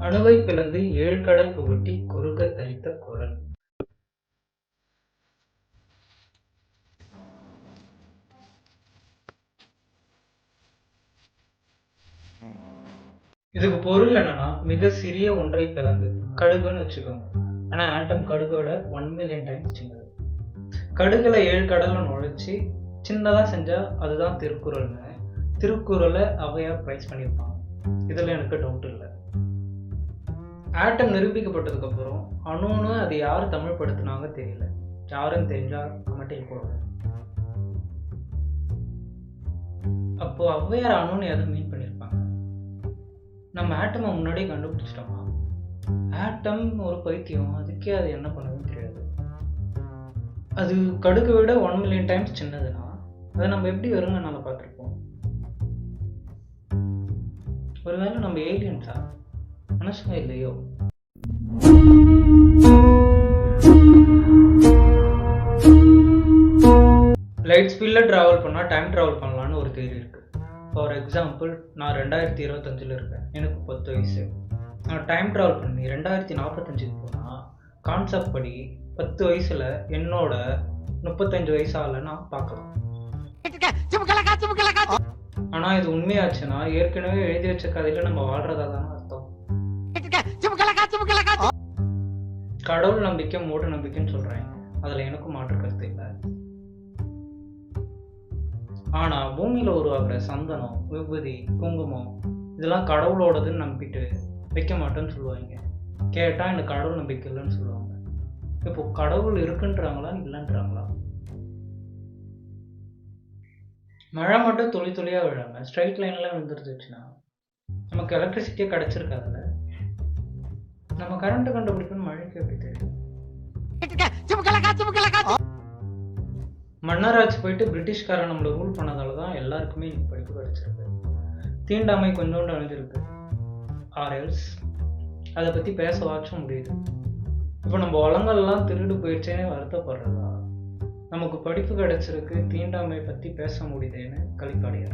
அணுவைப் பிளந்து ஏழ்கடல் புகட்டி குறுகத் தரித்த குரல். இதுக்கு பொருள் என்னன்னா, மிக சிறிய ஒன்றை பிளந்து கடுகுன்னு வச்சுக்கோங்க. ஆனா ஆட்டம் கடுகோட 1 மில்லியன் டைம்ஸ் சின்னது. கடுகுல 7 கடல்ல நுழைச்சி சின்னதா செஞ்சா அதுதான் திருக்குறள்னு திருக்குறளை ஔவையார் பிரைஸ் பண்ணியிருப்பாங்க. இதுல எனக்கு டவுட் இல்லை. ஆட்டம் நிரூபிக்கப்பட்டதுக்கு அப்புறம் அணுன்னு அது யாரு தமிழ் படுத்தினாங்க தெரியல. யாருன்னு தெரிஞ்சா கமெண்டில் போடுங்க. அப்போ ஔவையார் அணுன்னு எதை மீன் பண்ணியிருப்பாங்க? நம்ம ஆட்டமை முன்னாடியே கண்டுபிடிச்சிட்டோமா? ஆட்டம் ஒரு பைத்தியம், அதுக்கே அது என்ன பண்ணுதுன்னு தெரியாது. அது கடுகை விட 1 மில்லியன் டைம்ஸ் சின்னதுன்னா அதை நம்ம எப்படி வருங்க நம்ம பார்த்துருப்போம்? ஒருவேளை நம்ம ஏலியன்ஸா? மனசுங்க இல்லையோ? லைட் ஸ்பீடில் ட்ராவல் பண்ணால் டைம் ட்ராவல் பண்ணலான்னு ஒரு தியரி இருக்குது. ஃபார் எக்ஸாம்பிள், நான் 2025 இருக்கேன், எனக்கு 10 வயசு. நான் டைம் ட்ராவல் பண்ணி 2045 போனால் கான்செப்ட் படி 10 வயசில் என்னோட 35 வயசால நான் பார்க்கலாம். ஆனால் இது உண்மையாச்சுன்னா ஏற்கனவே எழுதி வச்ச கதையில நம்ம வாழ்றதா தானே அர்த்தம். கடவுள் நம்பிக்கை மூட நம்பிக்கைன்னு சொல்றாங்க, அதுல எனக்கும் மாற்று கருத்து இல்லை. ஆனா பூமியில உருவாக்குற சந்தனம், விபூதி, குங்குமம் இதெல்லாம் கடவுளோடதுன்னு நம்பிட்டு வைக்க மாட்டேன்னு சொல்லுவாங்க. கேட்டா எனக்கு கடவுள் நம்பிக்கை இல்லைன்னு சொல்லுவாங்க. இப்போ கடவுள் இருக்குன்றாங்களா இல்லைன்றாங்களா? மழை மட்டும் துளி துளியா விழாம ஸ்ட்ரைட் லைன்ல விழுந்துருச்சுன்னா நமக்கு எலக்ட்ரிசிட்டியே கிடைச்சிருக்காதுல்ல. நம்ம கரண்ட் கண்டுபிடிக்கணும், மழைக்கு எப்படி தெரியும்? மன்னராட்சி போயிட்டு பிரிட்டிஷ்காரன் நம்மளை ரூல் பண்ணதால தான் எல்லாருக்குமே படிப்பு கிடைச்சிருக்கு. தீண்டாமை கொஞ்சோண்டு அழிஞ்சிருக்கு. ஆர்எல்ஸ் அதை பற்றி பேச வாச்சும் முடியுது. இப்போ நம்ம வளங்கள்லாம் திருடு போயிடுச்சேன்னு வருத்தப்படுறதா? நமக்கு படிப்பு கிடைச்சிருக்கு, தீண்டாமை பற்றி பேச முடியுதுன்னு களிப்பாடியா?